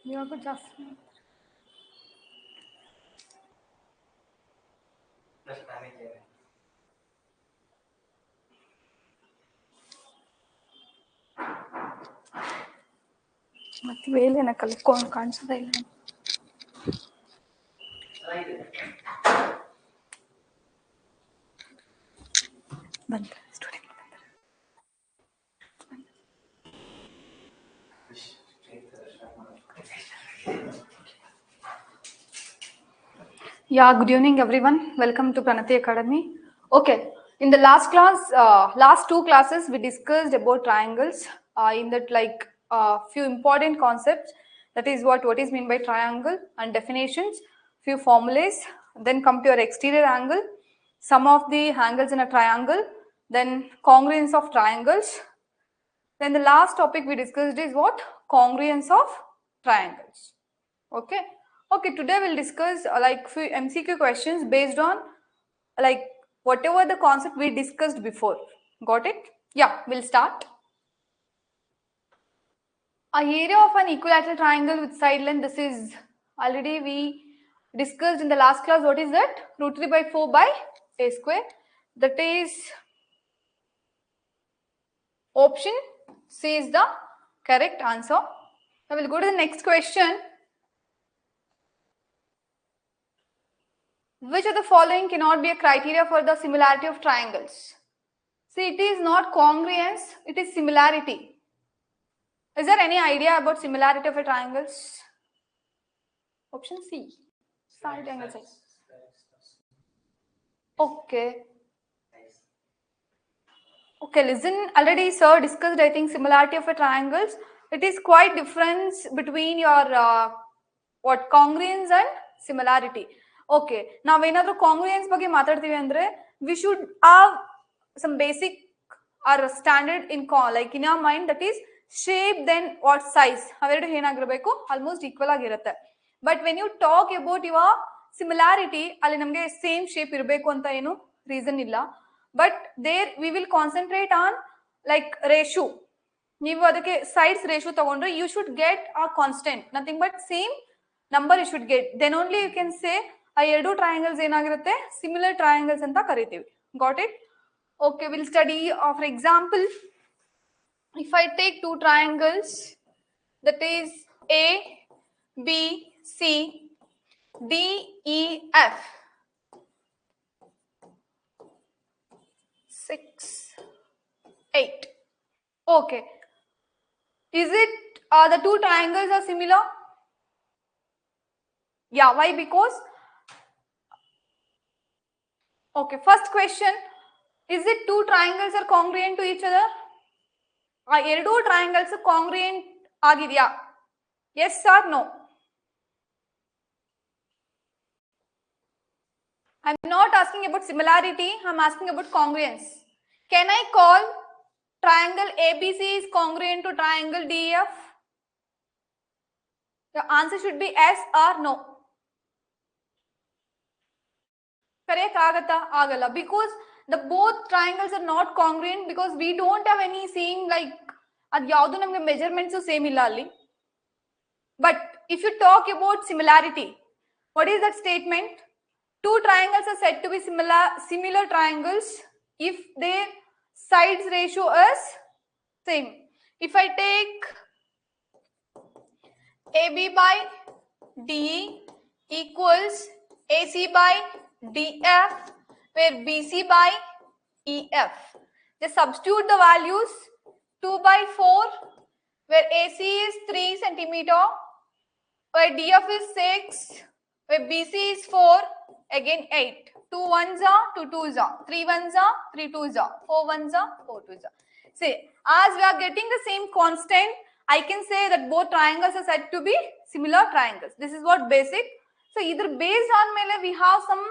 ಇವಾಗ ಜಾಸ್ತಿ ಮತ್ತೆ ವೇಲೇನ ಕಲ್ತ್ಕೊಂಡು ಕಾಣಿಸೋದೇ ಇಲ್ಲ. ಬಂತ student Yeah, good evening everyone. Welcome to Pranati Academy. Okay, in the last class, last two classes, we discussed about triangles. In that, few important concepts. That is what is mean by triangle and definitions. Few formulas. Then come to your exterior angle. Some of the angles in a triangle. Then congruence of triangles. Then the last topic we discussed is what? Congruence of triangles. Okay. Okay, today we'll discuss few MCQ questions based on whatever the concept we discussed before. Got it? Yeah, we'll start. A area of an equilateral triangle with side length, this is already we discussed in the last class. What is that? Root 3 by 4 by a square. That is option C is the correct answer. Now we'll go to the next question. Which of the following cannot be a criteria for the similarity of triangles? See, it is not congruence, it is similarity. Is there any idea about similarity of a triangles? Option C. Side angle size. Okay. Okay, listen, already sir discussed, I think, similarity of a triangles. It is quite difference between your congruence and similarity. Okay, now ಏನಾದರೂ congruence ಬಗ್ಗೆ ಮಾತಾಡ್ತೀವಿ ಅಂದ್ರೆ we should have some basic or standard in our mind, that is shape then what size ಅವೆರಡು ಏನಾಗಿರಬೇಕು almost equal ಆಗಿರುತ್ತೆ. But when you talk about your similarity ಅಲ್ಲಿ ನಮಗೆ same shape ಇರಬೇಕು ಅಂತ ಏನು ರೀಸನ್ ಇಲ್ಲ. But there we will concentrate on ratio. ನೀವು ಅದಕ್ಕೆ ಸೈಡ್ಸ್ ರೇಷಿಯೋ ತಗೊಂಡ್ರೆ you should get a constant, nothing but same number you should get. Then only you can say ಆ ಎರಡು ಟ್ರಯಾಂಗಲ್ಸ್ ಏನಾಗಿರುತ್ತೆ ಸಿಮಿಲರ್ ಟ್ರಯಾಂಗಲ್ಸ್ ಅಂತ ಕರಿತೀವಿ. Got it? Okay, we'll study, for example, if I take two triangles, that is A, B, C, D, E, F, 6, 8. Okay, is it the two triangles are similar? Yeah, why? Because okay, first question, is it two triangles are congruent to each other? ಎರಡು triangles congruent ಆಗಿದೆಯಾ? Yes or no? I'm not asking about similarity, I'm asking about congruence. Can I call triangle ABC is congruent to triangle DEF? The answer should be yes or no. Correct agata? Agala. Because the both triangles are not congruent because we don't have any seeing ad yaudu namge measurements same illa alli. But if you talk about similarity, what is that statement? Two triangles are said to be similar triangles if their sides ratio is same. If I take AB by DE equals AC by DF, where BC by EF. Just substitute the values. 2 by 4, where AC is 3 centimeter, where DF is 6, where BC is 4, again 8. 2 ones are, 2 twos are, 3 ones are, 3 twos are, 4 ones are, 4 twos are. See, as we are getting the same constant, I can say that both triangles are said to be similar triangles. This is what basic. So either based on mele we have some,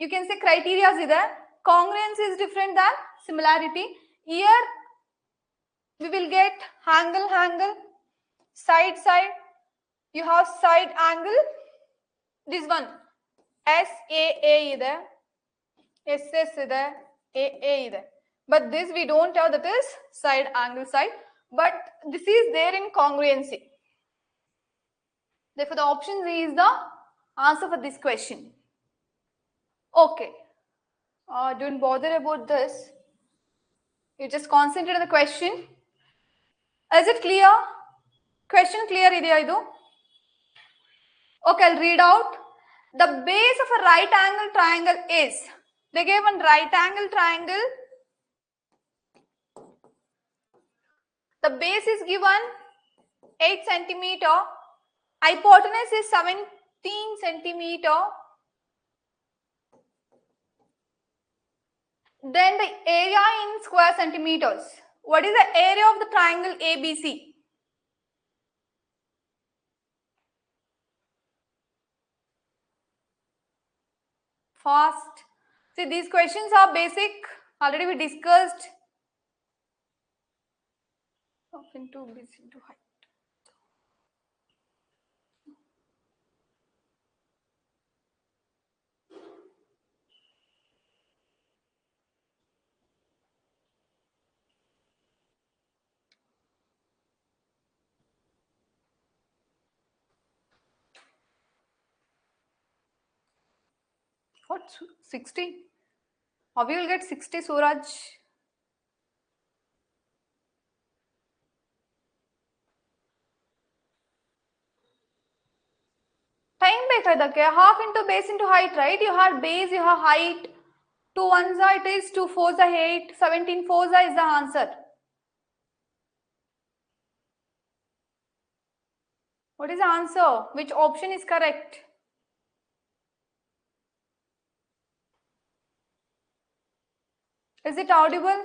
you can say, criteria is there. Congruence is different than similarity. Here we will get angle, side, you have side angle, this one SAA ide, SS ide, AA ide. But this we don't have, that is side angle side. But this is there in congruency. Therefore, the option C is the answer for this question. Okay. Don't bother about this. You just concentrate on the question. Is it clear? Question clear idea idu? Okay, I'll read out. The base of a right angle triangle is, they gave one right angle triangle. The base is given 8 centimeter. Hypotenuse is 17 centimeter. Then the area in square centimeters. What is the area of the triangle ABC? Fast. See, these questions are basic. Already we discussed. Into base into height. What? 60? How we will get 60, Suraj? Time ಬೇಕಾದಕ್ಕೆ half into base into height, right? You have base, you have height. 2 ones are it is, 2 fours are 8, 17 fours are is the answer. What is the answer? Which option is correct? Is it audible?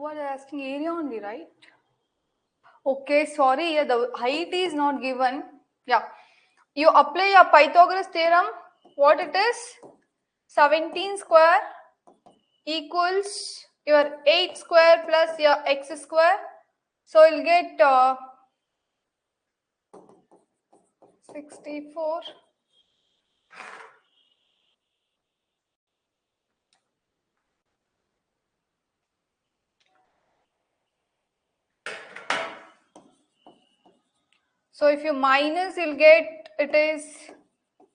What are asking area only, right? Okay, sorry, the height is not given. Yeah, you apply your Pythagoras theorem. What it is? 17 square equals your 8 square plus your x square. So you'll get 64. So if you minus, you'll get it is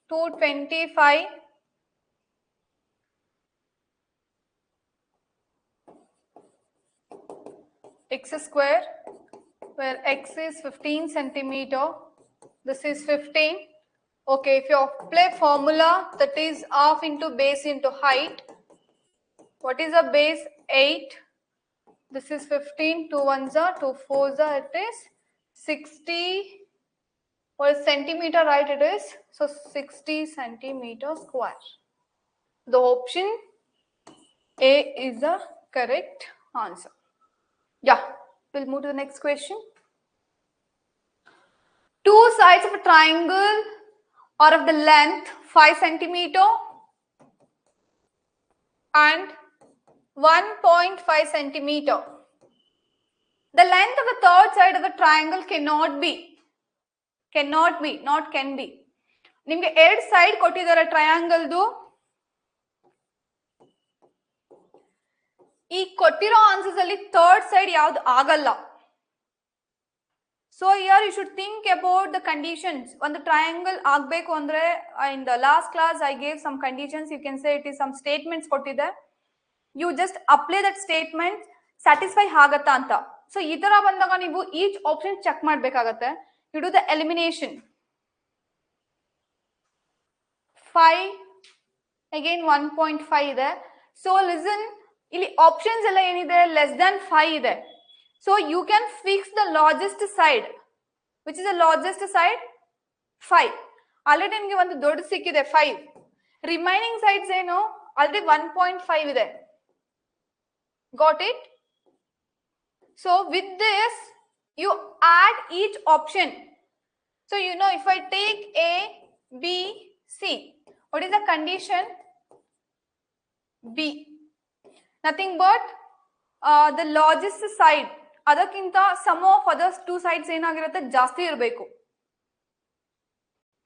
225. X square, where x is 15 centimeter. This is 15. Okay, if you apply formula, that is half into base into height. What is a base? 8. This is 15. 2 ones are, 2 fours are, it is 60. What is centimeter, right? It is. So 60 centimeter square. The option A is the correct answer. Yeah, we'll move to the next question. Two sides of a triangle are of the length 5 centimeter and 1.5 centimeter. The length of the third side of the triangle cannot be, not can be. ನಿಮಗೆ ಎರಡು side ಕೊಟ್ಟಿದ್ದಾರೆ ಟ್ರಯಾಂಗಲ್ದು. ಈ ಕೊಟ್ಟಿರೋ answers ಅಲ್ಲಿ third side ಯಾವ್ದು ಆಗಲ್ಲ. So here you should think about the conditions. When the triangle ಆಗಬೇಕು ಅಂದ್ರೆ, in the last class I gave some conditions. You can say it is some statements ಕೊಟ್ಟಿದೆ. You just apply that statement, satisfy ಆಗತ್ತಾ ಅಂತ. So ಈ ತರ ಬಂದಾಗ ನೀವು each option check ಮಾಡಬೇಕಾಗತ್ತೆ. You do the elimination. 5 again 1.5 ಇದೆ. So listen, ಇಲ್ಲಿ options ಎಲ್ಲ ಏನಿದೆ, less than 5 ಇದೆ. So you can fix the largest side. Which is the largest side? 5. Already ನಿಮಗೆ ಒಂದು ದೊಡ್ಡ ಸಿಕ್ಕಿದೆ 5. Remaining sides ಏನು? Already 1.5 ಇದೆ. Got it? So with this, you add each option. So you know, if I take A, B, C, what is the condition? B. Nothing but the largest side ಅದಕ್ಕಿಂತ sum of others two sides ಏನಾಗಿರುತ್ತೆ ಜಾಸ್ತಿ ಇರಬೇಕು.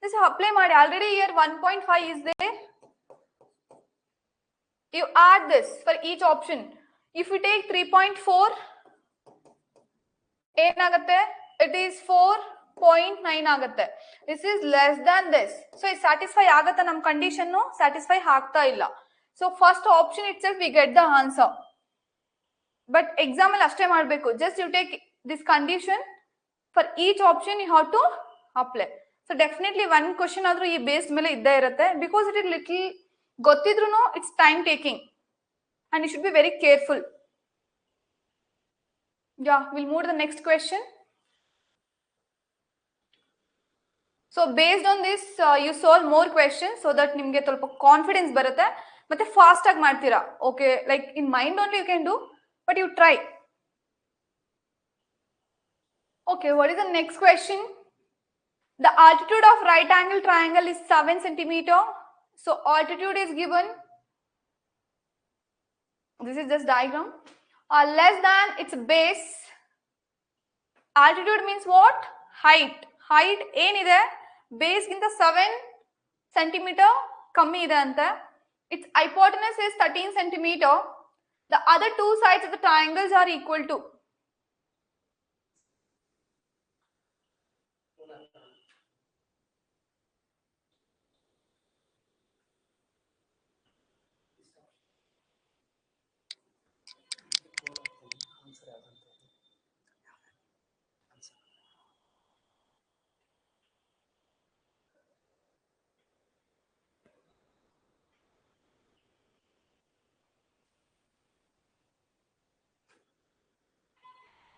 This apply ಮಾಡಿ. Already here 1.5 is there. You add this for each option. If you take 3.4, ಏನಾಗುತ್ತೆ? It is 4.9 ಆಗುತ್ತೆ. This is less than this. So it satisfy ಆಗುತ್ತೆ ನಮ್ಮ condition satisfy ಆಗ್ತಾ ಇಲ್ಲ. So first option itself we get the answer. But exam ಅಲ್ಲಿ ಅಷ್ಟೇ ಮಾಡಬೇಕು. Just you take this condition for each option you have to apply. So definitely one question ಆದ್ರೂ ಈ based ಮೇಲೆ ಇದ್ದೇ ಇರುತ್ತೆ. Because it is little ಗೊತ್ತಿದ್ರೂ it's time taking and you should be very careful. Yeah, we'll move to the next question. So based on this you solve more questions so that ನಿಮಗೆ ಸ್ವಲ್ಪ confidence ಬರುತ್ತೆ ಮತ್ತೆ fast ಆಗಿ ಮಾಡ್ತೀರಾ. Okay, like in mind only you can do, but you try. Okay, what is the next question? The altitude of right angle triangle is 7 centimeter. So altitude is given. This is just diagram. Less than its base. Altitude means what? Height. Height ಏನಿದೆ base ಗಿಂತ 7 centimeter ಕಮ್ಮಿ ಇದೆ ಅಂತ. Its hypotenuse is 13 centimeter. The other two sides of the triangles are equal to.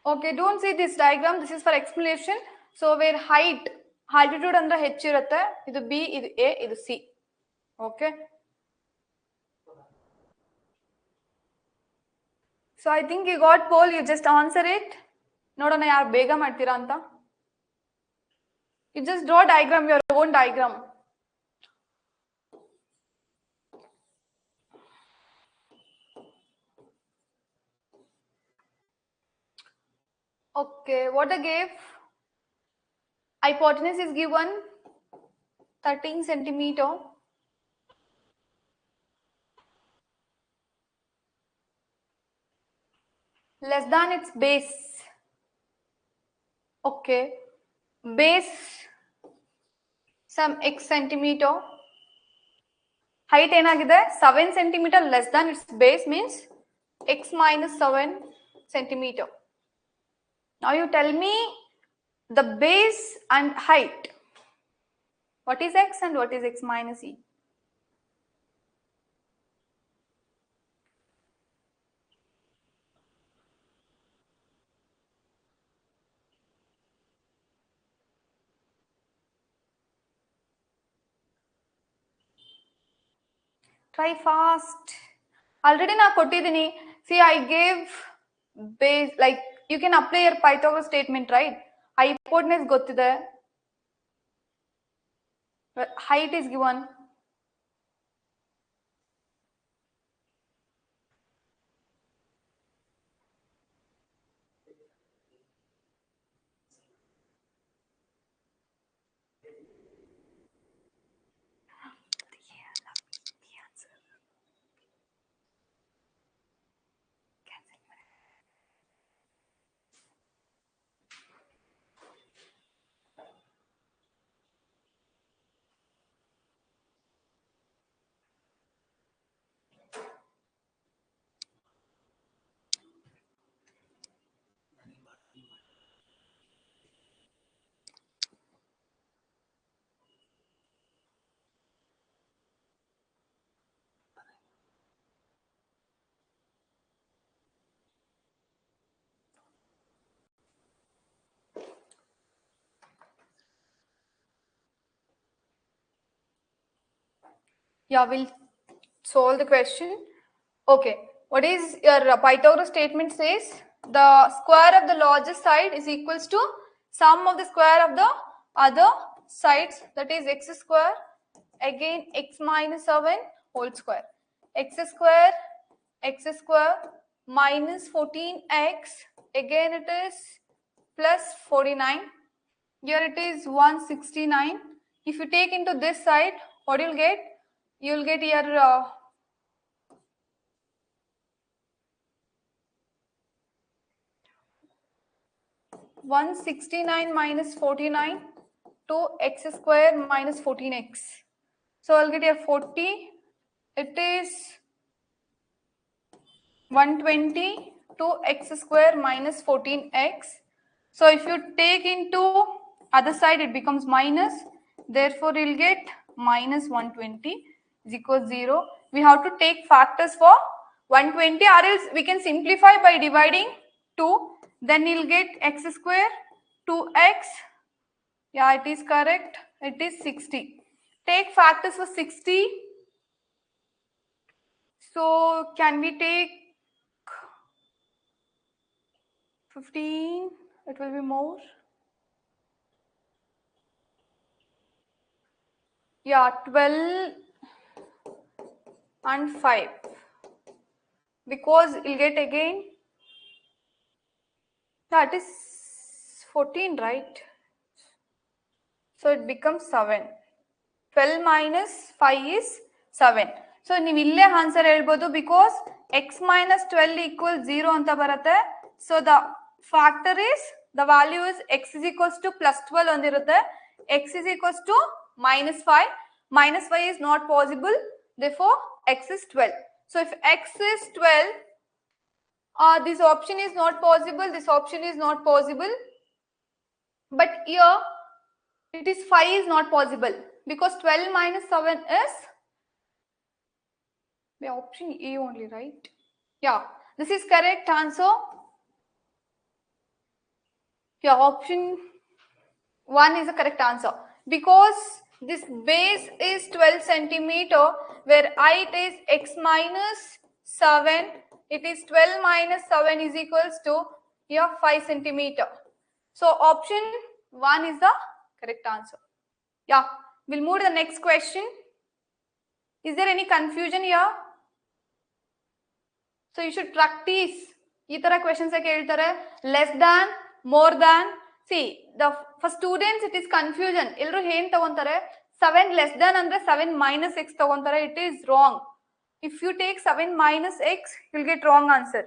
Okay, don't see this diagram. This is for explanation. So where height, altitude ಅಂದ್ರೆ ಹೆಚ್ಚಿರುತ್ತೆ. ಇದು B, ಇದು A, ಇದು C. Okay. So I think you got poll. You just answer it. ನೋಡೋಣ ಯಾರು ಬೇಗ ಮಾಡ್ತೀರಾ ಅಂತ. You just draw diagram, your own diagram. Okay, what I gave? Hypotenuse is given 13 centimeter. Less than its base. Okay, base some x centimeter. Height ಏನಾಗಿದೆ 7 centimeter less than its base means x minus 7 centimeter. Now you tell me the base and height. What is x and what is x minus e? Try fast. Already na kottidini. See, I gave base, like you can apply your Pythagoras statement, right? Hypotenuse gottide. Height is given. Yeah, we'll solve the question. Okay, what is your Pythagoras statement says? The square of the largest side is equals to sum of the square of the other sides, that is x square, again x minus 7 whole square. X square minus 14x, again it is plus 49. Here it is 169. If you take into this side, what you'll get? You'll get here 169 minus 49 to x square minus 14x. So I'll get here 40. It is 120 to x square minus 14x. So if you take into other side, it becomes minus. Therefore, you'll get minus 120 is equal to 0. We have to take factors for 120, or else we can simplify by dividing 2. Then you'll get x square 2x. Yeah, it is correct. It is 60. Take factors for 60. So can we take 15? It will be more. Yeah, 12 and 5. Because you'll get again. That is 14, right? So it becomes 7. 12 minus 5 is 7. So ನೀವು ಇಲ್ಲೇ answer ಹೇಳ್ಬೋದು because x minus 12 equals 0 ಅಂತ ಬರುತ್ತೆ. So the factor is, the value is x is equals to plus 12 ಒಂದಿರುತ್ತೆ. X is equals to minus 5. Minus 5 is not possible. Therefore, x is 12. So if x is 12, this option is not possible. This option is not possible. But here, it is 5 is not possible because 12 minus 7 is the option A only, right? Yeah, this is correct answer. Yeah, option 1 is the correct answer because this base is 12 centimeter where height is x minus 7. It is 12 minus 7 is equals to here 5 centimeter. So option 1 is the correct answer. Yeah, we'll move to the next question. Is there any confusion here? So you should practice. Ee tara questions keltare, less than, more than. See, for students it is confusion. Ellaru ಏನು ತಗೊಂತಾರೆ 7 less than ಅಂದ್ರೆ 7 minus x ತಗೊಂತಾರೆ. It is wrong. If you take 7 minus x, you'll get wrong answer.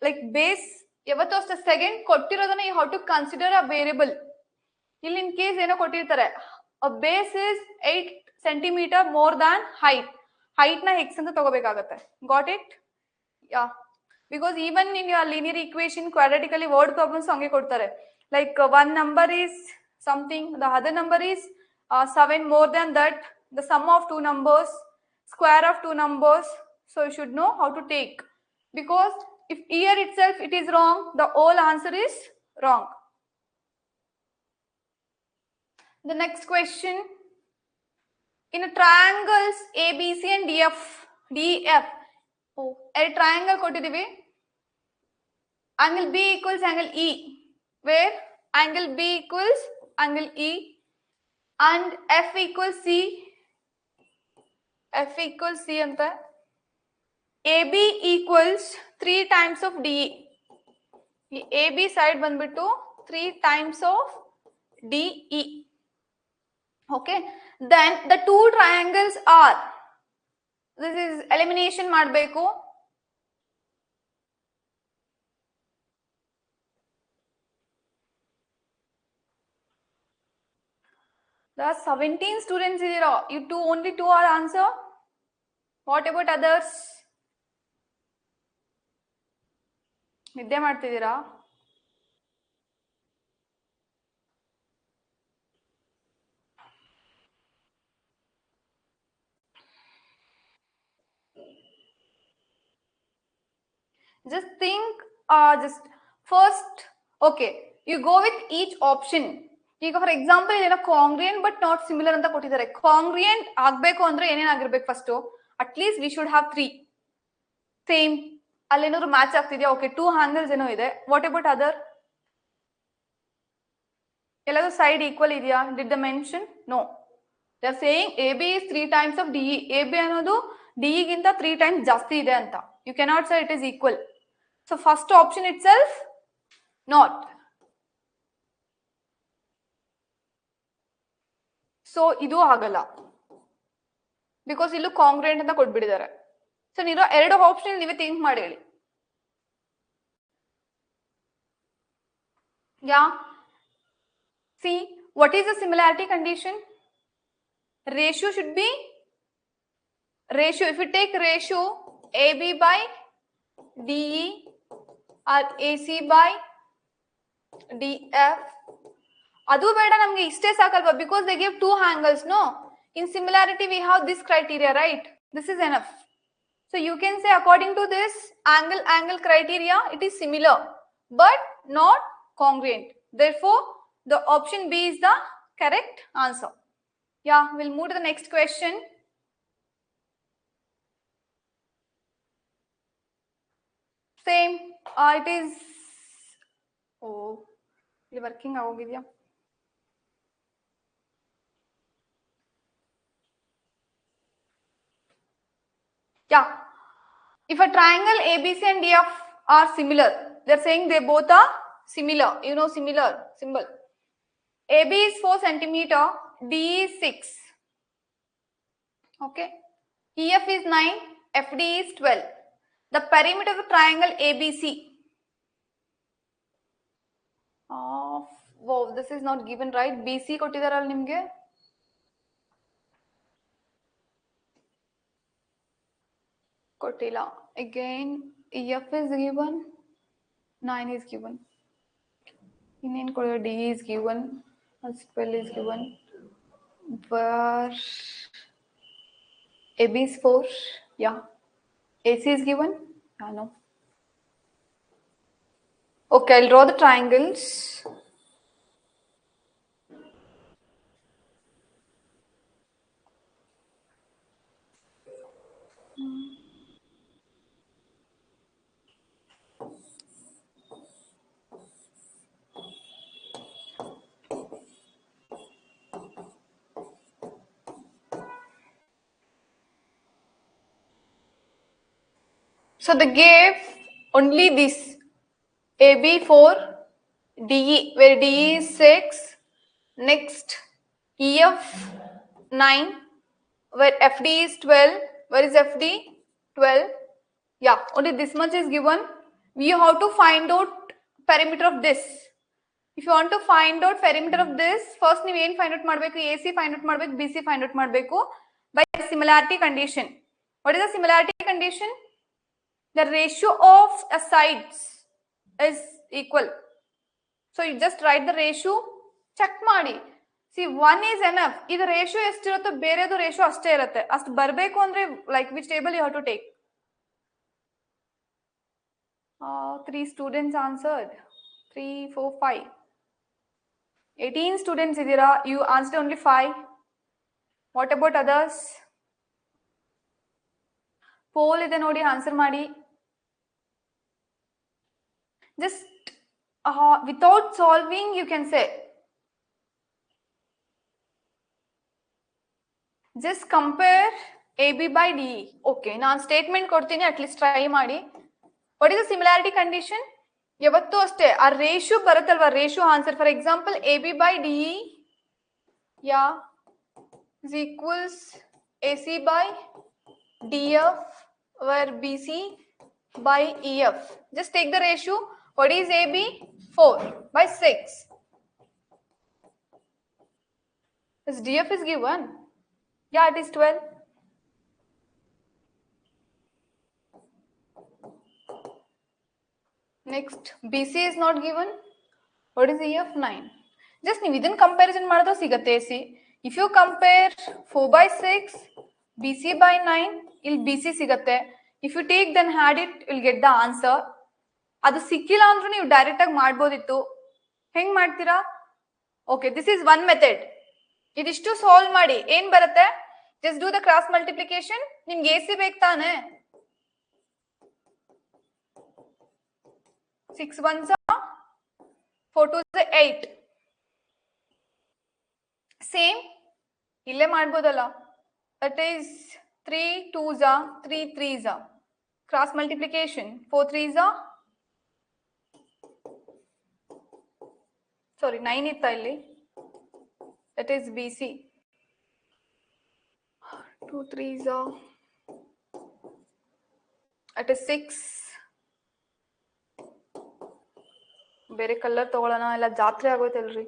Like base ಯಾವತ್ತೂ ಅಷ್ಟೇ second ಕೊಟ್ಟಿರೋದನ್ನ you have to consider a variable. ಇಲ್ಲಿ in case ಏನೋ ಕೊಟ್ಟಿರ್ತಾರೆ, a base is 8 centimeter more than height. Height na x ಅಂತ ತಗೋಬೇಕಾಗುತ್ತೆ. Got it? Yeah. Because even in your linear equation, quadratically word problems hange ಕೊಡ್ತಾರೆ. Like one number is something, the other number is 7 more than that, the sum of two numbers, square of two numbers. So you should know how to take. Because if here itself it is wrong, the whole answer is wrong. The next question. In a triangles ABC and DF, a triangle ಕೊಟ್ಟಿದ್ದೀವಿ. Angle B equals angle E, where angle B equals angle E, and F equals C. F equals C anta. AB equals 3 times of DE. The AB side ಬಂದ್ಬಿಟ್ಟು 3 times of DE. Okay. Then the two triangles are. This is elimination ಮಾಡಬೇಕು. There are 17 students here. You only two are answer. What about others? ನಿದ್ದೆ ಮಾಡ್ತಿದ್ದೀರಾ? Just think, just first, okay, you go with each option. ಈಗ for example ಏನೋ ಕಾಂಗ್ರಿಯಂಟ್ but not similar ಅಂತ ಕೊಟ್ಟಿದ್ದಾರೆ. ಕಾಂಗ್ರಿಯಂಟ್ ಆಗ್ಬೇಕು ಅಂದ್ರೆ ಏನೇನ್ ಆಗಿರ್ಬೇಕು first? At least we should have 3 same. ಅಲ್ಲೇನಾದ್ರು ಮ್ಯಾಚ್ ಆಗ್ತಿದ್ಯಾ? ಓಕೆ, 2 ಆಂಗಲ್ಸ್ ಏನೋ ಇದೆ. What about other? ಎಲ್ಲಾದ್ರೂ ಸೈಡ್ ಈಕ್ವಲ್ ಇದೆಯಾ? Did the mention? No. They are saying AB is 3 times of DE. AB ಅನ್ನೋದು DE ಗಿಂತ 3 times ಜಾಸ್ತಿ ಇದೆ ಅಂತ. You cannot say it is equal. So first option itself not. So ಇದು ಆಗಲ್ಲ because ಇಲ್ಲೂ ಕಾಂಗ್ರೆಂಟ್ ಅಂತ ಕೊಟ್ಬಿಟ್ಟಿದ್ದಾರೆ. ಸೊ ನೀರು ಎರಡು ಆಪ್ಷನ್ ನೀವೇ ಥಿಂಕ್ ಮಾಡಿ ಹೇಳಿ. ಯಾ C what is the similarity condition? Ratio should be ratio. If you take ratio AB by DE or AC by DF, adu beda namge iste sakalva because they give two angles. No, in similarity we have this criteria, right? This is enough. So you can say according to this angle criteria it is similar but not congruent. Therefore the option B is the correct answer. Yeah, we'll move to the next question. Same. It is. Oh, it's working agogidya. Yeah. If a triangle ABC and DF are similar, they're saying they both are similar. You know, similar symbol. AB is 4 centimeter, D is 6. Okay. EF is 9, FD is 12. The perimeter of the triangle ABC. Wow, this is not given, right? BC kottidara nimge. Kottila. Again, EF is given, 9 is given. In D is given, 12 is given. Where AB is 4, yeah. AC is given, no. Okay, I'll draw the triangles. So they gave only this AB 4, DE, where DE is 6, next EF 9, where FD is 12, where is FD? 12. Yeah, only this much is given. We have to find out perimeter of this. If you want to find out perimeter of this, first you find out madbeku, AC find out madbeku, BC find out madbeku by similarity condition. What is the similarity condition? The ratio of sides is equal. So you just write the ratio, check ಮಾಡಿ. See, 1 is enough. This ratio ಎಷ್ಟಿರುತ್ತೋ ಬೇರೆದು ratio ಅಷ್ಟೇ ಇರುತ್ತೆ. ಅಷ್ಟು ಬರಬೇಕು ಅಂದ್ರೆ like which table you have to take? 3 students answered. 3, 4, 5. 18 students idira. You answered only 5. What about others? Poll ಇದೆ ನೋಡಿ, answer ಮಾಡಿ. Just without solving you can say. Just compare AB by DE. Okay, ನಾನು statement ಕೊಡ್ತೀನಿ, at least try ಮಾಡಿ. What is the similarity condition? ಯಾವತ್ತೂ ಅಷ್ಟೇ ಆ ratio ಬರುತ್ತಲ್ವಾ, ratio answer. For example AB by DE is equals AC by DF, where BC by EF. Just take the ratio. What is AB? 4 by 6. This DF is given. Yeah, it is 12. Next, BC is not given. What is EF? 9. Just within comparison ಮಾಡಿದ್ರೆ ಸಿಗುತ್ತೆ AC. If you compare 4 by 6, BC by 9, ಇಲ್ಲಿ BC ಸಿಗುತ್ತೆ. If you take then add it, you'll get the answer. ಅದು ಸಿಕ್ಕಿಲ್ಲ ಅಂದ್ರೂ ನೀವು direct ಆಗಿ ಮಾಡ್ಬೋದಿತ್ತು. ಹೆಂಗ್ ಮಾಡ್ತೀರಾ? Okay, this is one method. ಇದಿಷ್ಟು ಸಾಲ್ವ್ ಮಾಡಿ ಏನ್ ಬರುತ್ತೆ? Just do the cross multiplication. ನಿಮ್ಗೆ AC ಬೇಕು ತಾನೆ? 6 1s are 4 2s are 8. Same ಇಲ್ಲೇ ಮಾಡ್ಬೋದಲ್ಲ. That is 3 2s are 3 3s are. Cross multiplication 4 3s are ಸಾರಿ 9 ಇತ್ತ ಇಲ್ಲಿ, that is B C. 2 3s at is 6. ಬೇರೆ ಕಲರ್ ತಗೊಳ್ಳೋಣ, ಎಲ್ಲ ಜಾತ್ರೆ ಆಗೋಯ್ತಲ್ರಿ.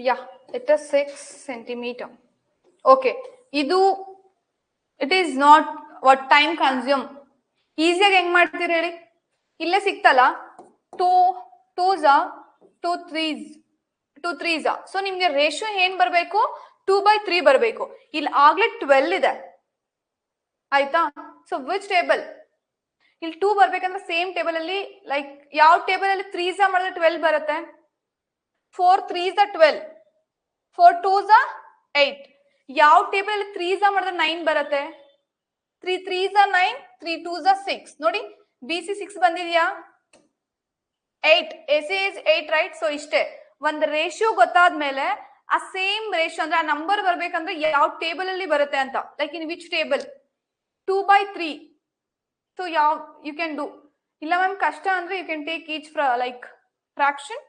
Yeah it is 6 centimeter. Okay, ಇದು it is not what time consume. ಈಸಿಯಾಗಿ ಹೆಂಗ್ ಮಾಡ್ತೀರಿ ಹೇಳಿ? ಇಲ್ಲೇ ಸಿಕ್ತಲ್ಲ, 2 2s 2 3s 2 3s. ಸೊ ನಿಮ್ಗೆ ರೇಷಿಯೋ ಏನ್ ಬರಬೇಕು? 2/3 ಬರಬೇಕು. ಇಲ್ಲಿ ಆಗ್ಲೇ 12 ಇದೆ, ಆಯ್ತಾ? So which table? ಇಲ್ಲಿ 2 ಬರ್ಬೇಕಂದ್ರೆ ಸೇಮ್ ಟೇಬಲ್ ಅಲ್ಲಿ, ಲೈಕ್ ಯಾವ ಟೇಬಲ್ ಅಲ್ಲಿ 3s ಮಾಡಿದ್ರೆ 12 ಬರುತ್ತೆ? 4 3s 12, 4 2s 8. ಯಾವ ಟೇಬಲ್ ಅಲ್ಲಿ 3s ಮಾಡಿದ್ರೆ 9 ಬರುತ್ತೆ? 3 3s 9, 3 2s 6. ನೋಡಿ, BC 6 ಬಂದಿದ್ಯಾ? 8, AC is 8, ರೈಟ್? ಸೊ ಇಷ್ಟೇ. ಒಂದು ರೇಷಿಯೋ ಗೊತ್ತಾದ್ಮೇಲೆ ಆ ಸೇಮ್ ರೇಷಿಯೋ ಅಂದ್ರೆ ಆ ನಂಬರ್ ಬರ್ಬೇಕಂದ್ರೆ ಯಾವ ಟೇಬಲ್ ಅಲ್ಲಿ ಬರುತ್ತೆ ಅಂತ, like in which table? 2/3. So ಯಾವ ಯು ಕ್ಯಾನ್ ಡೂ. ಇಲ್ಲ ಮ್ಯಾಮ್ ಕಷ್ಟ ಅಂದ್ರೆ you can take each like fraction,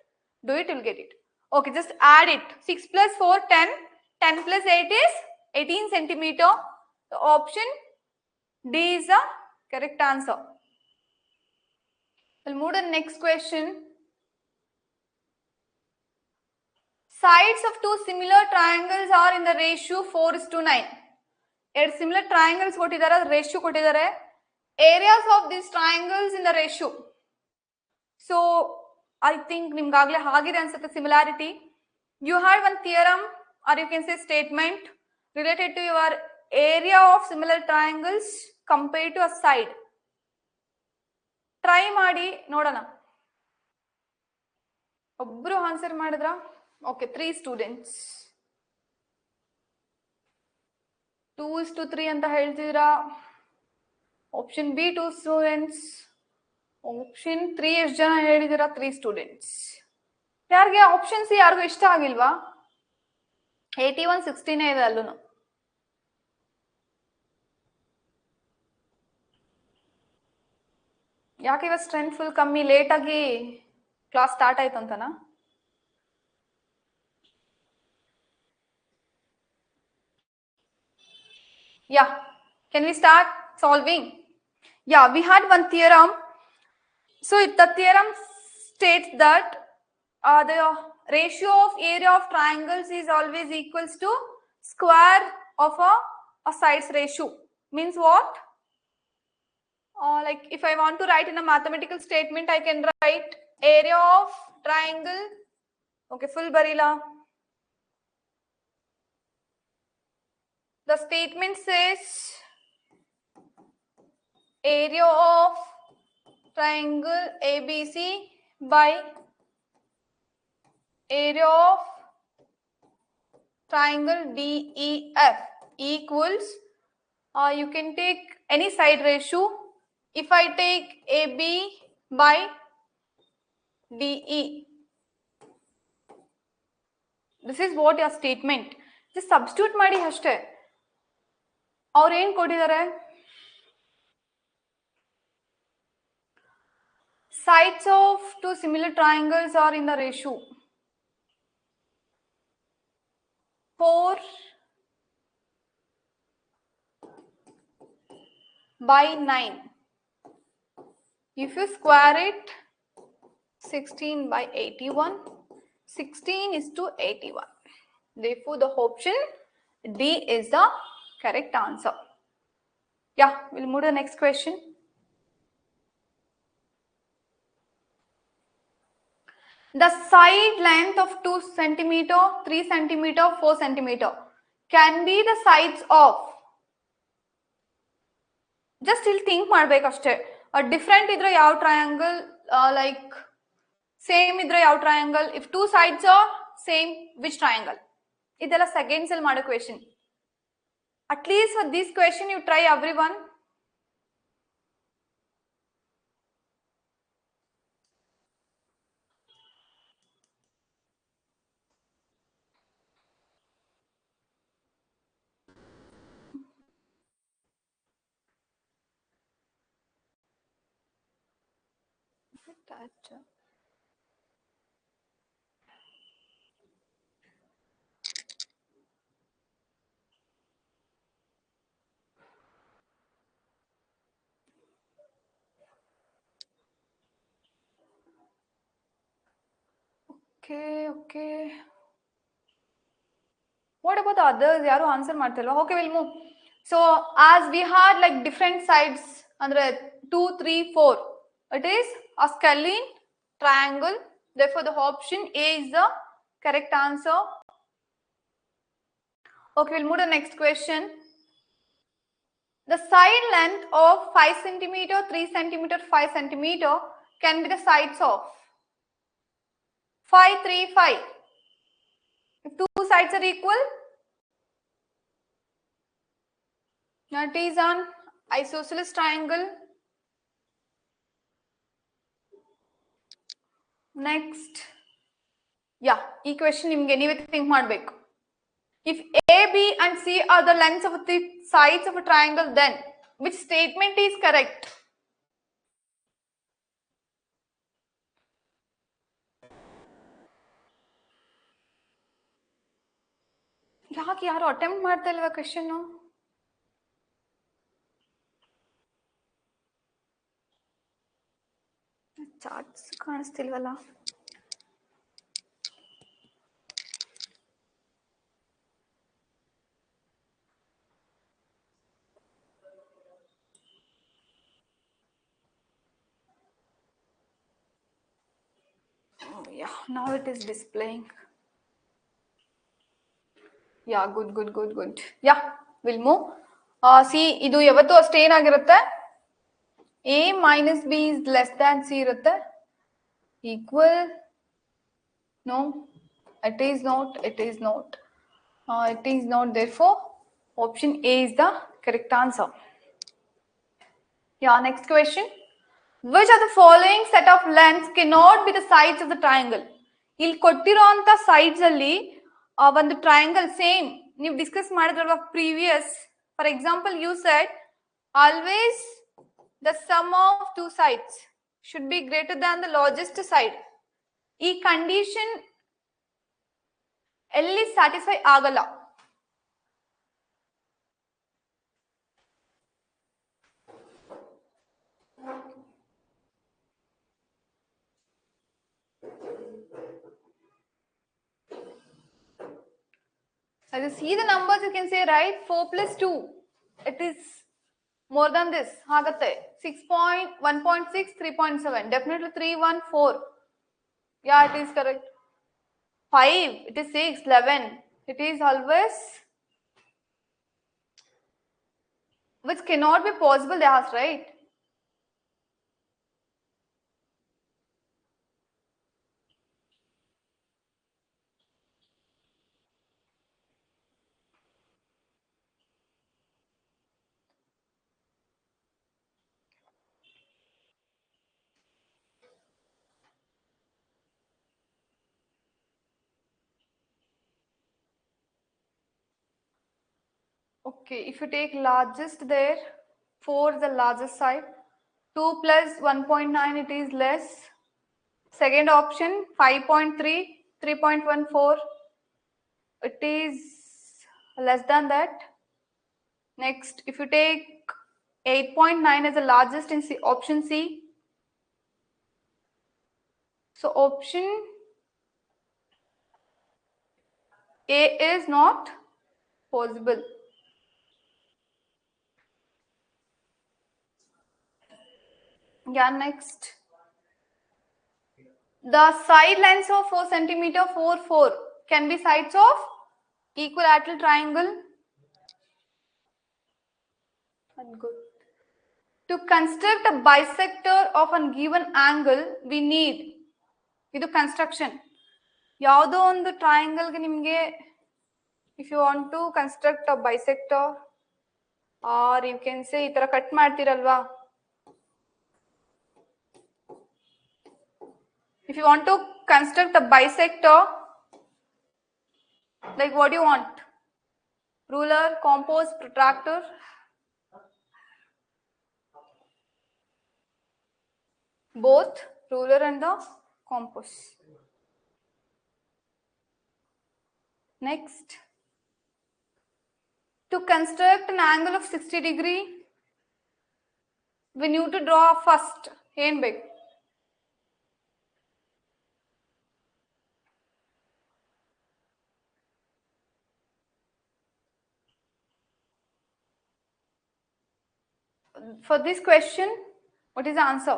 do it, you'll get it. Okay, just add it. 6 plus 4 10, 10 plus 8 is 18 centimeter. The option D is the correct answer. We'll move to the next question. Sides of two similar triangles are in the ratio 4:9. ಎರಡು similar triangles ಕೊಟ್ಟಿದ್ದಾರೆ, ratio ಕೊಟ್ಟಿದ್ದಾರೆ. Areas of these triangles in the ratio. So I think ನಿಮ್ಗಾಗ್ಲೇ ಆಗಿದೆ ಅನ್ಸುತ್ತೆ similarity. You had one theorem or you can say statement related to your area of similar triangles compared to a side. Try ಮಾಡಿ ನೋಡೋಣ. ಒಬ್ರು answer ಮಾಡಿದ್ರ? Okay, 3 students. 2:3 ಅಂತ ಹೇಳ್ತಿದ್ದೀರಾ. Option B 2 students. Option 3 ಎಷ್ಟು ಜನ ಹೇಳಿದಿರಾ? 3 ಸ್ಟೂಡೆಂಟ್ಸ್. ಯಾರಿಗೆ ಆಪ್ಷನ್ ಸಿ ಯಾರಿಗೂ ಇಷ್ಟ ಆಗಿಲ್ವಾ? 81 16 ಇದೆ ಅಲ್ಲೂ. ಯಾಕೆ ಇವತ್ತು ಸ್ಟ್ರೆಂತ್ ಫುಲ್ ಕಮ್ಮಿ? ಲೇಟ್ ಆಗಿ ಕ್ಲಾಸ್ ಸ್ಟಾರ್ಟ್ ಆಯ್ತು ಅಂತನಾ? Yeah, can we start solving? Yeah, we had one theorem. So the theorem states that the ratio of area of triangles is always equals to square of a sides ratio. Means what? Like if I want to write in a mathematical statement, I can write area of triangle. Okay, full barila. The statement says area of triangle ABC by area of triangle DEF equals, you can take any side ratio. If I take AB by DE, this is what your statement. Just substitute ಮಾಡಿ ಅಷ್ಟೇ. ಅವ್ರು ಏನ್ ಕೊಟ್ಟಿದ್ದಾರೆ? Sides of two similar triangles are in the ratio 4/9. If you square it, 16/81. 16 is to 81. Therefore, the option D is the correct answer. Yeah, we'll move to the next question. The side length of 2 centimeter, 3 centimeter, 4 centimeter can be the sides of. Just ಇಲ್ಲಿ think ಮಾಡ್ಬೇಕಷ್ಟೇ. Different ಇದ್ರೆ ಯಾವ triangle, like same ಇದ್ರೆ ಯಾವ triangle, if 2 sides are same, which triangle? ಇದೆಲ್ಲ seconds ಅಲ್ಲಿ ಮಾಡೋ question. At least for this question you try everyone. Okay. What about the others? Yaru answer ಮಾಡ್ತಿಲ್ವಾ? Okay, we'll move. So as we had like different sides andre 2, 3, 4. It is a scalene triangle. Therefore, the option A is the correct answer. Okay, we'll move to the next question. The side length of 5 centimeter, 3 centimeter, 5 centimeter can be the sides of 5, 3, 5. If two sides are equal, that is an isosceles triangle. Next, yeah, equation nimge neeve think madbeku. If A, B and C are the lengths of the sides of a triangle, then which statement is correct? ಯಾಕೆ ಯಾರು attempt ಮಾಡ್ತಾ ಇಲ್ವಾ question? Charts ಕಾಣಿಸ್ತಿಲ್ವಲ್ಲ. Yeah, now it is displaying. Yeah, good. Yeah, we'll move. See, ಇದು ಯಾವತ್ತೂ ಅಷ್ಟೇ ಏನಾಗಿರುತ್ತೆ, A minus B is less than C ಇರುತ್ತೆ. Equal? No, it is not. It is not. Therefore, option A is the correct answer. Yeah, next question. Which of the following set of lengths cannot be the sides of the triangle? ಇಲ್ಲಿ ಕೊಟ್ಟಿರೋ ಅಂತ sides ಅಲ್ಲಿ ಒಂದು triangle same ನೀವು discuss ಮಾಡಿದ್ರಲ್ವಾ previous. For example, you said always the sum of two sides should be greater than the largest side. ಈ condition ಎಲ್ಲಿ satisfy ಆಗಲ್ಲ. As you see the numbers, you can say, right, 4 plus 2. It is more than this. Hagatte 1.6, 3.7. Definitely 3, 1, 4. Yeah, it is correct. 5, it is 6, 11. It is always, which cannot be possible, they ask, right? Okay, if you take largest there, 4 is the largest side. 2 plus 1.9, it is less. Second option, 5.3, 3.14. It is less than that. Next, if you take 8.9 as the largest in C, option C. So option A is not possible. Yeah, next. The side lengths of 4 centimeter, 4, 4 can be sides of equilateral triangle. Good. To construct a bisector of a given angle, we need ಇದು construction. ಯಾವುದೋ ಒಂದು ಟ್ರಯಾಂಗಲ್ಗೆ ನಿಮಗೆ if you want to construct a bisector, or you can say ಈ ತರ cut ಮಾಡ್ತಿರಲ್ವಾ, if you want to construct a bisector, like what do you want? Ruler, compass, protractor? Both ruler and the compass. Next, to construct an angle of 60 degree, we need to draw first ಏನ್ ಬೇಕು? For this question, what is the answer?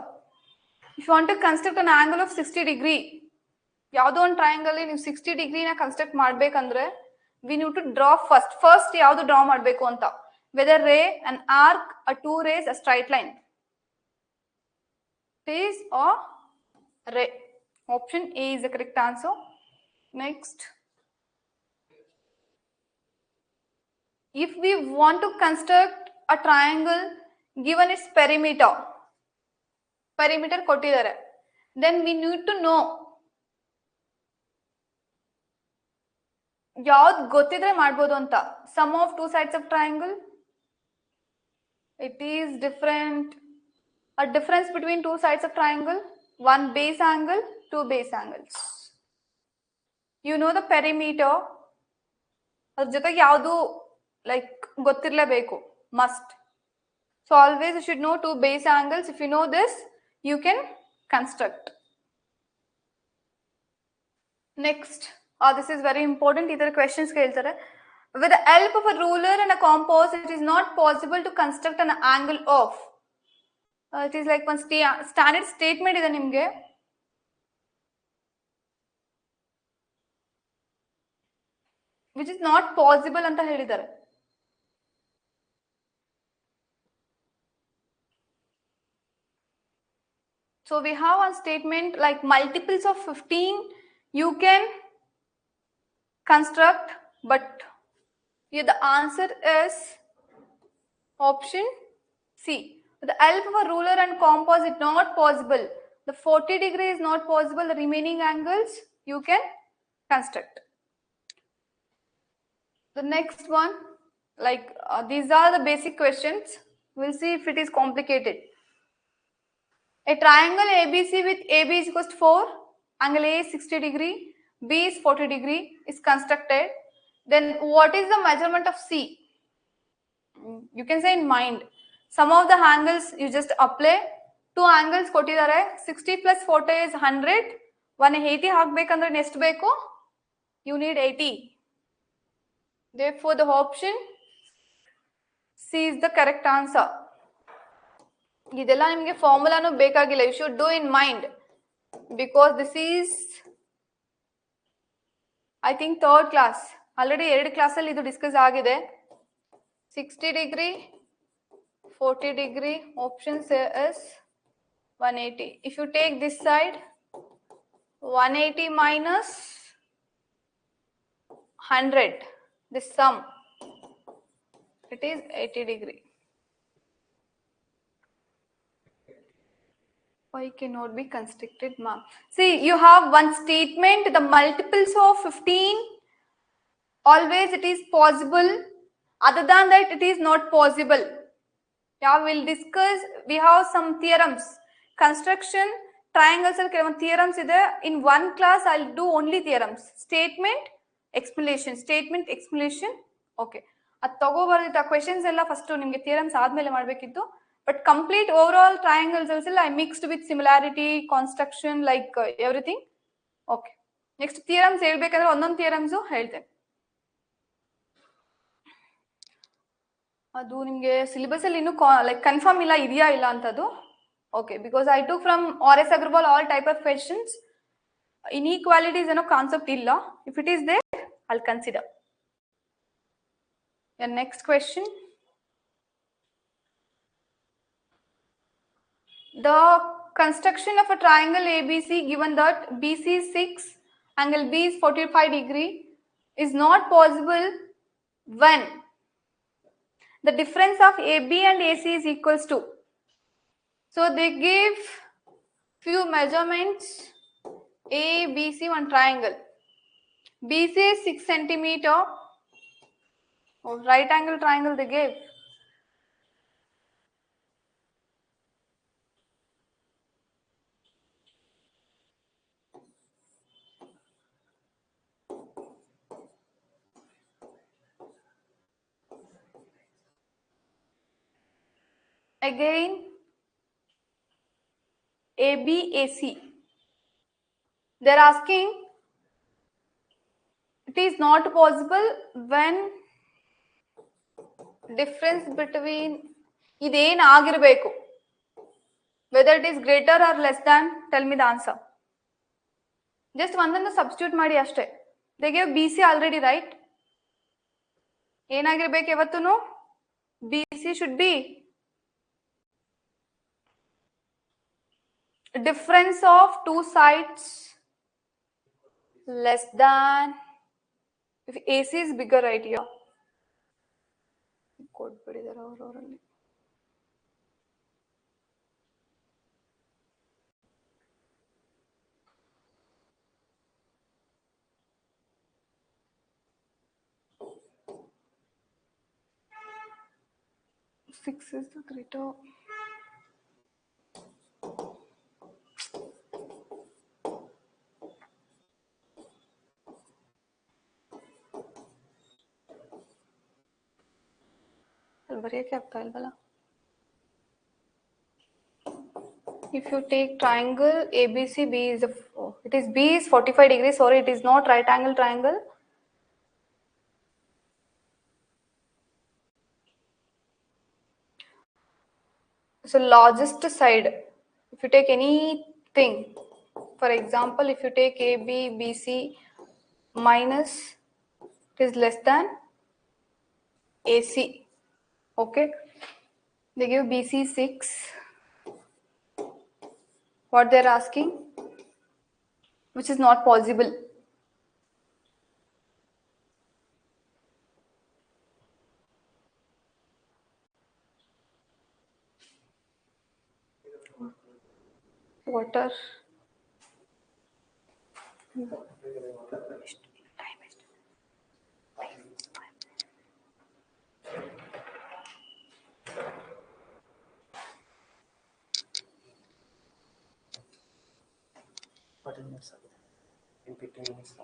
If you want to construct an angle of 60 degree, ಯಾವುದೋ ಒಂದು triangle ನೀವು 60 ಡಿಗ್ರಿನ construct ಮಾಡ್ಬೇಕಂದ್ರೆ we need to draw first ಯಾವುದು draw ಮಾಡಬೇಕು ಅಂತ, whether ray, an arc, a two rays, a straight line. It is a ray. Option A is the correct answer. Next, if we want to construct a triangle given its perimeter ಕೊಟ್ಟಿದ್ದಾರೆ, then we need to know ಯಾವ್ದು ಗೊತ್ತಿದ್ರೆ ಮಾಡ್ಬೋದು ಅಂತ. Sum of two sides of triangle, it is different. A difference between two sides of triangle, one base angle, two base angles. You know the perimeter. ಅದ್ರ ಜೊತೆಗೆ ಯಾವುದು like ಗೊತ್ತಿರಲೇಬೇಕು, must. So always you should know two base angles. If you know this, you can construct. Next, this is very important. Either questions ಕೇಳ್ತಾರೆ. With the help of a ruler and a compass, it is not possible to construct an angle of. It is like one standard statement ಇದೆ ನಿಮಗೆ. Which is not possible ಅಂತ ಹೇಳಿದ್ದಾರೆ. So we have a statement like multiples of 15 you can construct, but here the answer is option C. With the help of a ruler and compass, it's not possible. The 40 degree is not possible. The remaining angles you can construct. The next one, like these are the basic questions. We'll see if it is complicated. A triangle ABC with AB is equals to 4, angle A is 60 degree, B is 40 degree is constructed. Then what is the measurement of C? You can say in mind. Some of the angles you just apply. Two angles ಕೊಟ್ಟಿದ್ದಾರೆ, 60 plus 40 is 100. 180 ಹಾಕ್ಬೇಕಂದ್ರೆ ಎಷ್ಟು ಬೇಕು? You need 80. Therefore the option C is the correct answer. ಇದೆಲ್ಲ ನಿಮಗೆ ಫಾರ್ಮುಲಾನು ಬೇಕಾಗಿಲ್ಲ. You should do in mind because this is I think third class. Already 2 class ಅಲ್ಲಿ ಇದು discuss ಆಗಿದೆ. 60 degree, 40 degree, option is 180. If you take this side, 180 minus 100, this sum, it is 80 degree. Why cannot be constructed, ma'am? See, you have one statement, the multiples of 15, always it is possible. Other than that, it is not possible. Yeah, we'll discuss. We have some theorems. Construction, triangles, and theorems. In one class, I'll do only theorems. Statement, explanation. Statement, explanation. Okay. At the questions ella first nimge theorems aadmele ಮಾಡಬೇಕಿತ್ತು. But complete overall triangles also I mixed with similarity, construction, like everything. Okay. Next theorems ಹೇಳ್ಬೇಕಂದ್ರೆ ಒಂದೊಂದು theorems ಹೇಳ್ತೇನೆ. ಅದು ನಿಮಗೆ syllabus ಅಲ್ಲಿ ಇನ್ನೂ like confirm ಇಲ್ಲ, ಇದೆಯಾ ಇಲ್ಲ ಅಂತದ್ದು. Okay, because I took from RS Agarwal all type of questions. Inequalities ಏನೋ ಕಾನ್ಸೆಪ್ಟ್ ಇಲ್ಲ. If it is there, I'll consider. The next question. The construction of a triangle ABC given that BC is 6, angle B is 45 degree is not possible when the difference of AB and AC is equals to. So they give few measurements. A, B, C, one triangle. BC is 6 centimeter. Oh, right angle triangle they gave. Again, ABAC. They're asking, it is not possible when difference between ಇದೇನ್ ಆಗಿರಬೇಕು? Whether it is greater or less than, tell me the answer. Just ಒಂದನ್ನು substitute ಮಾಡಿ ಅಷ್ಟೇ. They gave BC already, right? ಏನಾಗಿರ್ಬೇಕು ಯಾವತ್ತೂ? BC should be difference of two sides less than, if AC is bigger, right here. ಕೊಟ್ಬಿಟ್ಟಿದ್ದಾರೆ ಅವರವರಲ್ಲಿ. Six is the greater. ಬರೆಯಕ್ಕೆ ಆಗ್ತಾ ಇಲ್ವಲ್ಲ. If you take triangle ABC, B is it is B is 45 degrees. Sorry, it is not right angle triangle. So largest side, if you take anything, for example, if you take AB, BC minus, it is less than AC. Okay, they give BC 6. What they're asking, which is not possible. Water. In 15 minutes.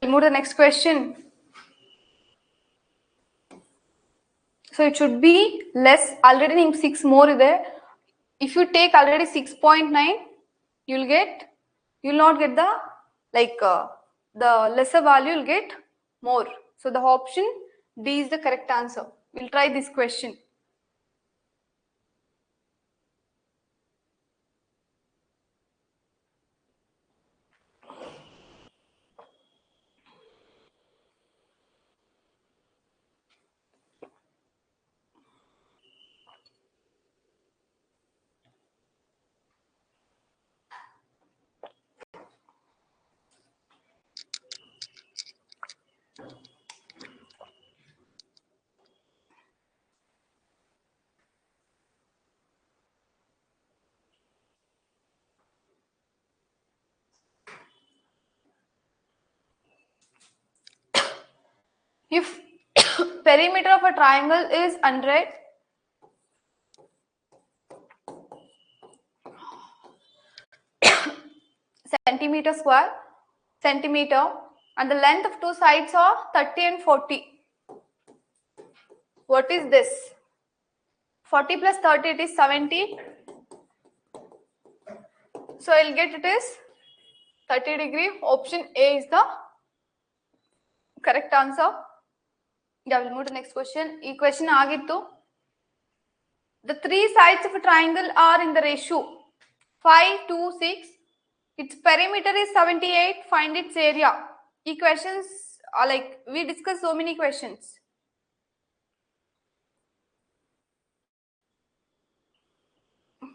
We'll move to the next question. So it should be less. Already 6 more there. If you take already 6.9, you'll not get the the lesser value, you'll get more. So the option D is the correct answer. We'll try this question. If perimeter of a triangle is 100, centimeter square, centimeter, and the length of two sides are 30 and 40. What is this? 40 plus 30, it is 70. So I'll get it is 30 degree. Option A is the correct answer. Yeah, we'll move to the next question. This question agittu. The three sides of a triangle are in the ratio 5 to 6. Its perimeter is 78. Find its area. These questions are like, we discussed so many questions.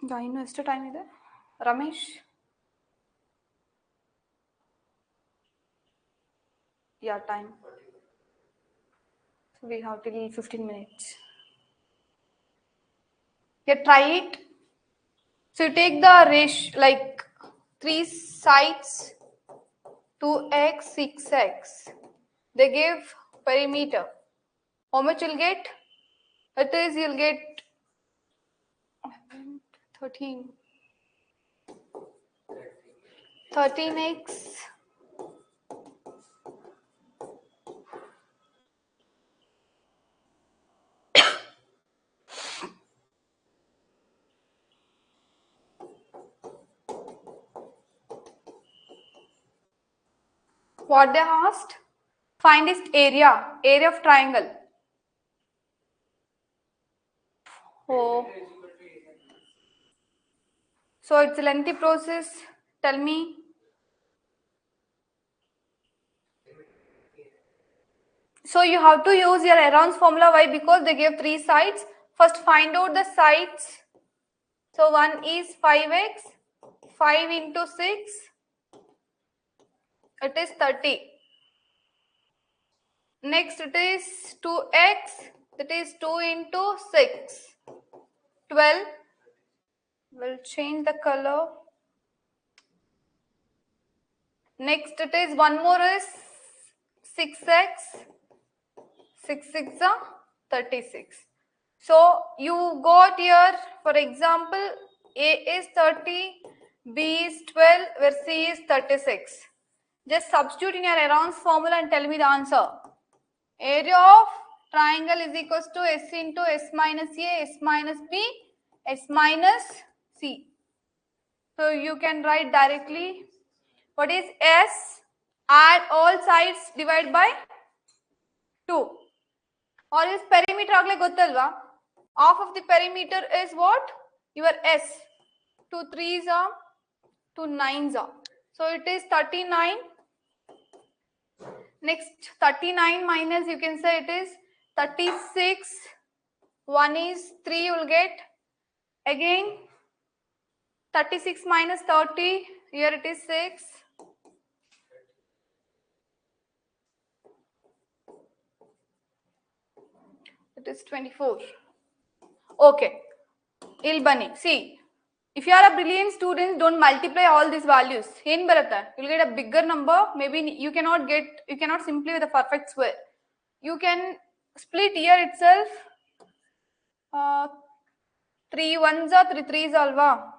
Yeah, ಇನ್ನು ಎಷ್ಟು time ಇದೆ Ramesh? Yeah, time. So we have till 15 minutes. Yeah, try it. So you take the ratio, like 3 sides, 2x, 6x. They give perimeter. How much you'll get? It is, you'll get 13. 13x. What they asked? Find its area of triangle. Oh. So it's a lengthy process. Tell me. So you have to use your Heron's formula. Why? Because they gave 3 sides. First find out the sides. So one is 5x. 5 into 6. It is 30. Next it is 2x. That is 2 into 6. 12. We'll change the color. Next it is one more is 6x. 6 6 are 36. So you got here, for example, A is 30, B is 12, where C is 36. Just substitute in your Heron's formula and tell me the answer. Area of triangle is equals to S into S minus A, S minus B, S minus C. So you can write directly. What is S? Add all sides, divide by 2. Or is perimeter agle gottalva? Half of the perimeter is what? Your S. 2 3s are, 2 9s are. So it is 39. Next 39 minus, you can say it is 36. 1 is 3, you will get. Again 36 minus 30, here it is 6. It is 24. Okay. Ilbani. See, if you are a brilliant student, don't multiply all these values. You'll get a bigger number. Maybe you cannot simply with a perfect square. You can split here itself. 3 1s are 3 3s alva.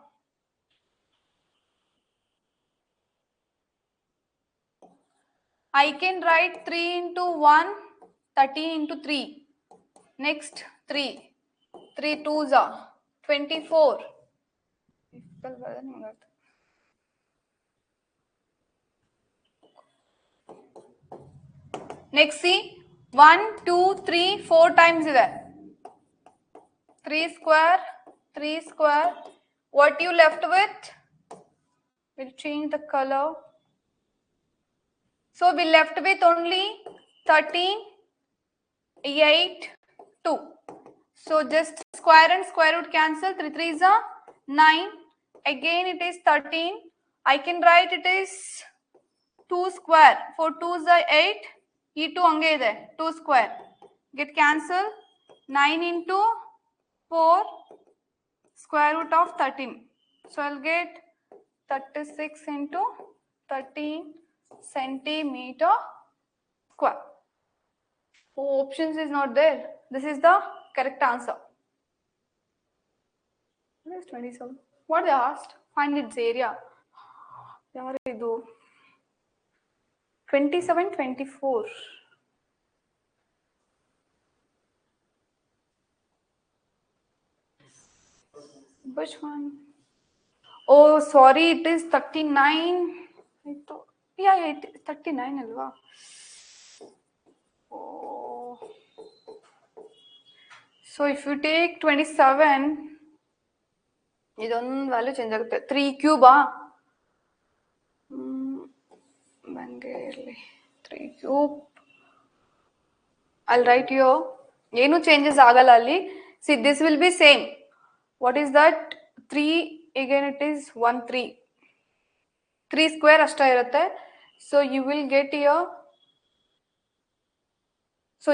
I can write 3 into 1, 13 into 3. Next 3. 3 2s are 24. Next see 1 2 3 4 times there. 3 square, 3 square. What you left with? We'll change the color. So we left with only 13, 8, 2. So just square and square root cancel. 3 3s are 9. Again it is 13. I can write it is 2 square. 4 2s are 8. E2 ange there. 2 square. Get cancel. 9 into 4 square root of 13. So I'll get 36 into 13 centimeter square. Oh, options is not there. This is the correct answer. What is 27? What they asked? Find its area. 27, 24. Which one? Oh, sorry, it is 39. Yeah, it is 39 alva. Oh. So if you take 27, idon value change agutte. 3 cube 3 cube. I'll write here. Yenu changes agala alli. See, this will be same. What is that? 3 again it is 1 3. 3 square ashta irutte. So you will get here. So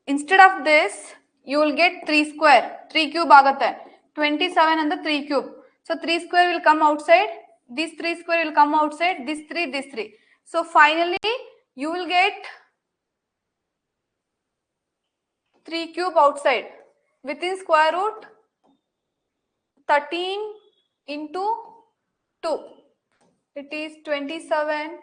instead of this, you will get 3 square. 3 cube agatte. 27 and the 3 cube. So 3 square will come outside. These 3 square will come outside, this 3. So finally you will get 3 cube outside. Within square root 13 into 2. It is 27.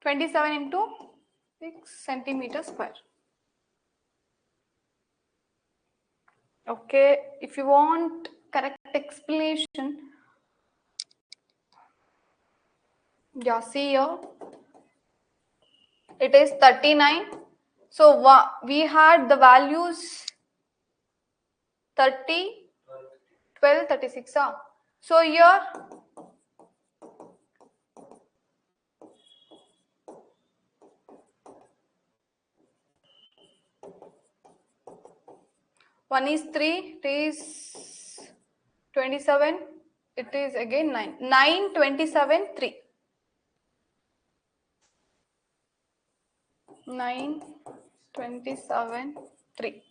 27 into 6 centimeters square. Okay, if you want correct explanation, yeah, see here, it is 39. So we had the values 30, 12, 36. So here one is 3, it is 27, it is again 9. 9, 27, 3. 9, 27, 3.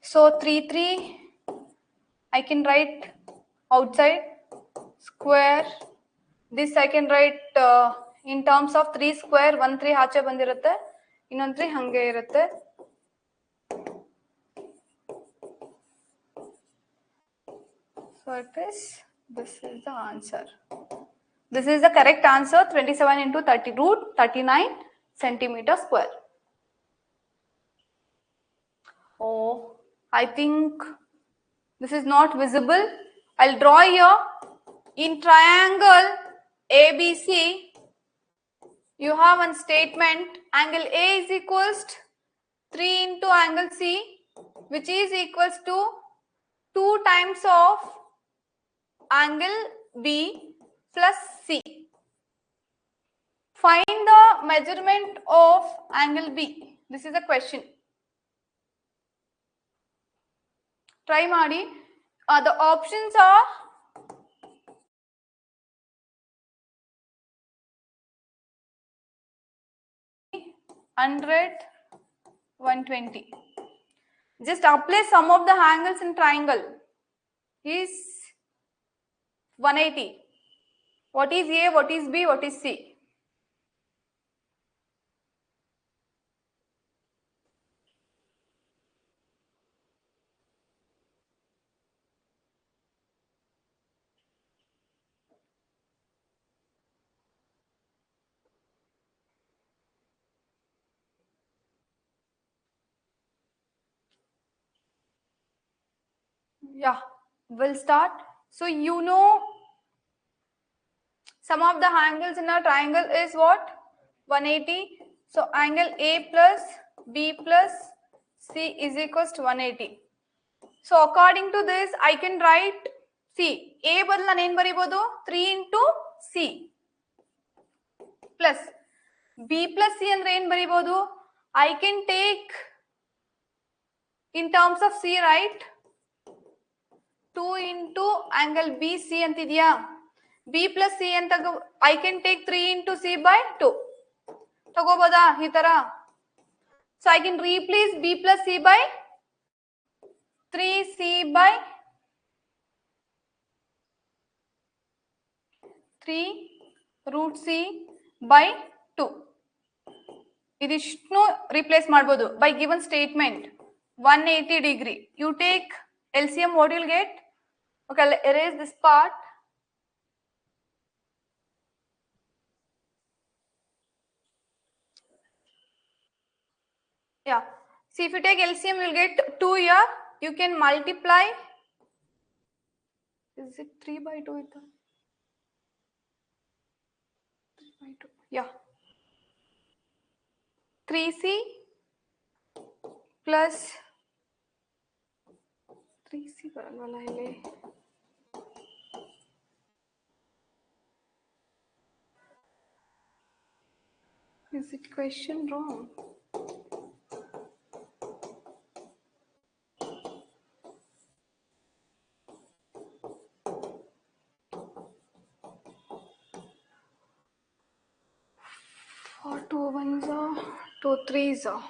So 3, 3, I can write outside square. This I can write in terms of 3 square. 1 3 ಆಚೆ ಬಂದಿರುತ್ತೆ, ಇನ್ನೊಂದು 3 ಹಂಗೆ ಇರುತ್ತೆ. So it is, this is the answer. This is the correct answer. 27 into 30 root 39 centimeter square. Oh, I think this is not visible. I'll draw here. In triangle ABC, you have one statement. Angle A is equals to 3 into angle C, which is equals to 2 times of angle B plus C. Find the measurement of angle B. This is a question. Try Madi. The options are 100, 120. Just apply sum of the angles in triangle is 180. What is A, what is B, what is C? Yeah, we'll start. So you know sum of the angles in a triangle is what? 180. So angle A plus B plus C is equals to 180. So according to this, I can write, see, A badal nanu ಏನು ಬರಿಬಹುದು 3 into C plus B plus C ಅಂದ್ರೆ ಏನು ಬರಿಬಹುದು? I can take in terms of C, right? 2 into angle BC ಅಂತಿದೆಯಾ? B plus C ಅಂತ I can take 3 into C by 2. ತಗೋಬೋದಾ ಈ ತರ? So I can replace B plus C by 3C by 3 root C by 2. ಇದಿಷ್ಟು replace ಮಾಡಬಹುದು by given statement 180 degree. You take LCM, what you'll get? Okay, I'll erase this part. Yeah. See, if you take LCM, you'll get 2 here. You can multiply. Is it 3 by 2? 3 by 2. Yeah. 3C plus 3C ಬರಲ್ವಲ್ಲ ಇಲ್ಲಿ. Is it question wrong? For 2 ones are 2 threes are.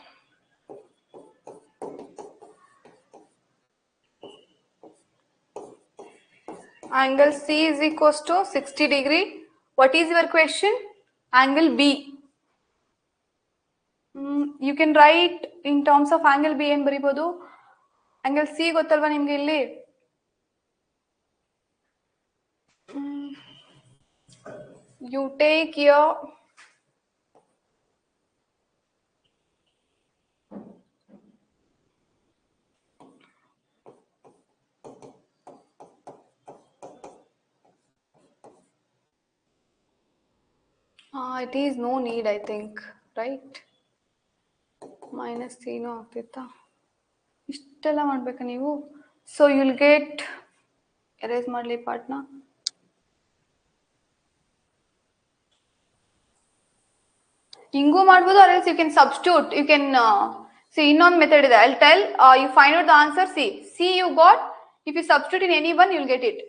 Angle C is equals to 60 degree. What is your question? Angle B. You can write in terms of angle B and ಬರಿಬೋದು. Angle C ಗೊತ್ತಲ್ವಾ ನಿಮ್ಗೆ ಇಲ್ಲಿ? You take your it is no need, I think, right? Minus C no ಆಗ್ತಿತ್ತಾ? ಇಷ್ಟೆಲ್ಲ ಮಾಡ್ಬೇಕಾ ನೀವು? So you'll get erase ಮಾಡ್ಲಿ ಪಾರ್ಟ್ನ. ಹಿಂಗೂ ಮಾಡ್ಬೋದು, or else you can substitute. You can see ಇನ್ನೊಂದು ಮೆಥಡ್ ಇದೆ. I'll tell you find out the answer. C you got. If you substitute in any one, you'll get it.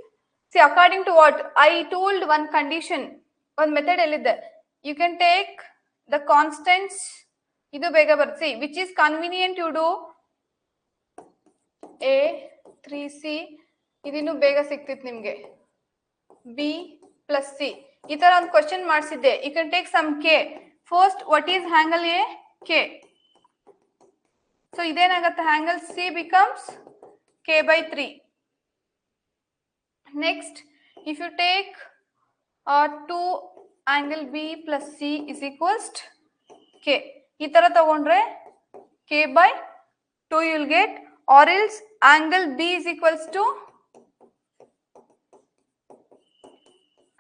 See, according to what I told, one condition, one method ಎಲ್ಲಿದೆ. You can take the constants. ಇದು ಬೇಗ ಬರುತ್ತೆ. See, which is convenient you do. A 3C ಇದಿನ್ನು ಬೇಗ ಸಿಕ್ತಿತ್ತು ನಿಮ್ಗೆ. B plus C ಈ ತರ ಒಂದು question ಮಾಡಿಸಿದ್ದೆ. You can take some K. First, what is angle A? K. So ಇದೇನಾಗುತ್ತೆ, angle C becomes K by 3. Next, if you take 2 angle B plus C is equals to K. ಈ ತರ ತಗೊಂಡ್ರೆ K by 2 you will get, or else angle B is equals to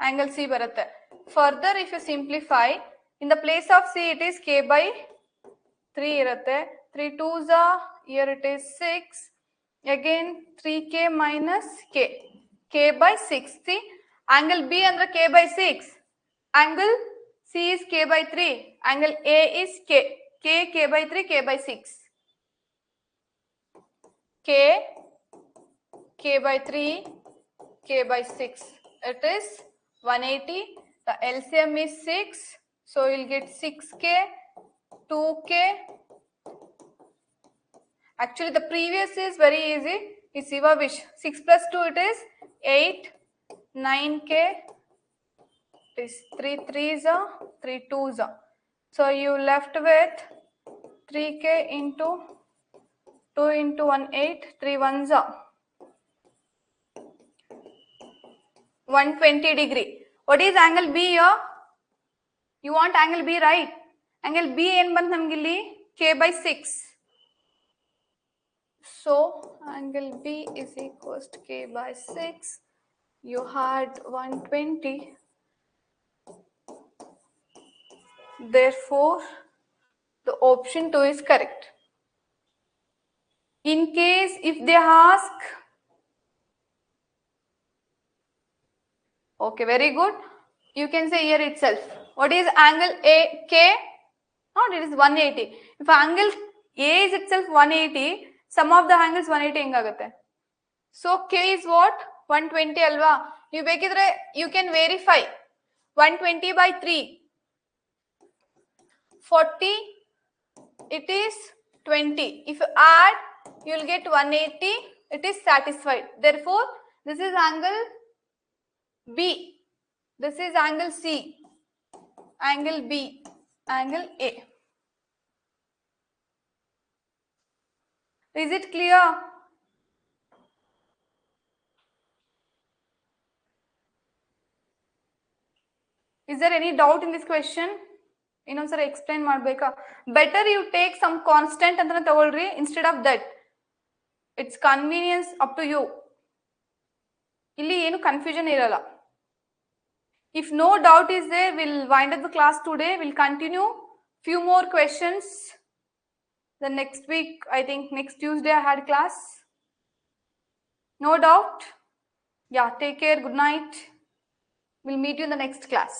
angle C ಬರುತ್ತೆ. Further, if you simplify, in the place of C it is K by 3 ಇರುತ್ತೆ. 3 2s are, here it is 6, again 3K minus K, K by 6. See, angle B under K by 6, angle C is K by 3, angle A is K by 3, K by 6, K by 3, K by 6, it is 180. The LCM is 6, so you'll get 6K, 2K. Actually, the previous is very easy. It's Siva Vish. 6 plus 2 it is 8, 9K. It is 3 3s are, 3 2s are. So you left with 3K into 2 into 1 8, 3 1s are 120 degree. What is angle B here? You want angle B, right? Angle B ಏನು ಬಂತು ನಮ್ಗೆ ಇಲ್ಲಿ? K by 6. So angle B is equals to K by 6. You had 120. Therefore, the option 2 is correct. In case if they ask, okay, very good. You can say here itself. What is angle A? K? No, it is 180. If angle A is itself 180, sum of the angles 180 ಹೆಂಗಾಗುತ್ತೆ? So K is what? 120 ಅಲ್ವಾ? ನೀವು ಬೇಕಿದ್ರೆ you can verify. 120 by 3. 40. It is 20. If you add, you will get 180. It is satisfied. Therefore, this is angle B. This is angle C. Angle B. Angle A. Is it clear? Is there any doubt in this question? ಇನ್ನೊಂದ್ಸರಿ explain ಮಾಡಬೇಕಾ? Better you take some constant ಅಂತ ತಗೊಳ್ರಿ instead of that. It's convenience up to you. ಇಲ್ಲಿ ಏನು confusion ಇರಲ್ಲ. If no doubt is there, we'll wind up the class today. We'll continue few more questions. The next week, I think next Tuesday I had class. No doubt? Yeah, take care. Good night. We'll meet you in the next class.